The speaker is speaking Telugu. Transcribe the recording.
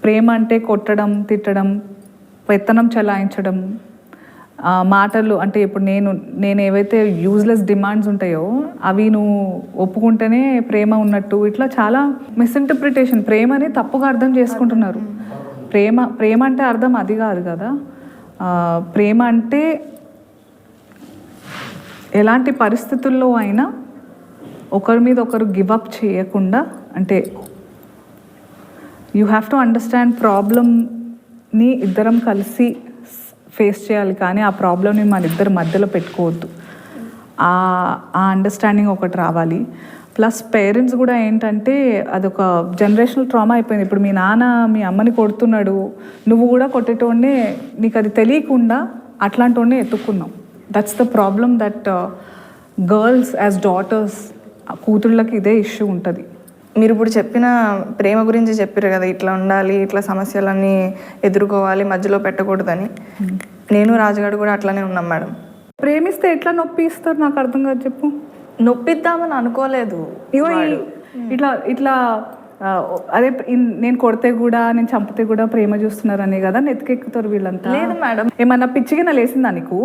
ప్రేమ అంటే కొట్టడం, తిట్టడం, పెత్తనం చెలాయించడం, మాటలు అంటే ఇప్పుడు నేను ఏవైతే యూజ్లెస్ డిమాండ్స్ ఉంటాయో అవి నువ్వు ఒప్పుకుంటేనే ప్రేమ ఉన్నట్టు, ఇట్లా చాలా మిస్ఇంటర్ప్రిటేషన్. ప్రేమని తప్పుగా అర్థం చేసుకుంటున్నారు. ప్రేమ అంటే అర్థం అది కాదు కదా. ప్రేమ అంటే ఎలాంటి పరిస్థితుల్లో అయినా ఒకరి మీద ఒకరు గివ్ అప్ చేయకుండా, అంటే యూ హ్యావ్ టు అండర్స్టాండ్ ప్రాబ్లమ్ని ఇద్దరం కలిసి ఫేస్ చేయాలి, కానీ ఆ ప్రాబ్లమ్ని మన ఇద్దరి మధ్యలో పెట్టుకోవద్దు. ఆ అండర్స్టాండింగ్ ఒకటి రావాలి. ప్లస్ పేరెంట్స్ కూడా ఏంటంటే అదొక జనరేషనల్ ట్రామా అయిపోయింది. ఇప్పుడు మీ నాన్న మీ అమ్మని కొడుతున్నాడు, నువ్వు కూడా కొట్టేటోడే, నీకు అది తెలియకుండా అట్లాంటి ఎత్తుక్కున్నావు. That's the problem that girls as daughters, కూతుళ్ళకి ఇదే ఇష్యూ ఉంటుంది. మీరు ఇప్పుడు చెప్పిన ప్రేమ గురించి చెప్పారు కదా, ఇట్లా ఉండాలి, ఇట్లా సమస్యలన్నీ ఎదుర్కోవాలి, మధ్యలో పెట్టకూడదని. నేను రాజుగాడు కూడా అట్లానే ఉన్నాం మేడం. ప్రేమిస్తే ఎట్లా నొప్పి ఇస్తారు నాకు అర్థం కాదు, చెప్పు. నొప్పిద్దామని అనుకోలేదు. ఇట్లా అదే నేను కొడితే కూడా నేను చంపితే కూడా ప్రేమ చూస్తున్నారని కదా నెత్తికెక్కుతారు వీళ్ళంతా. లేదు మేడం. ఏమన్నా పిచ్చిగా లేసిందా నీకు?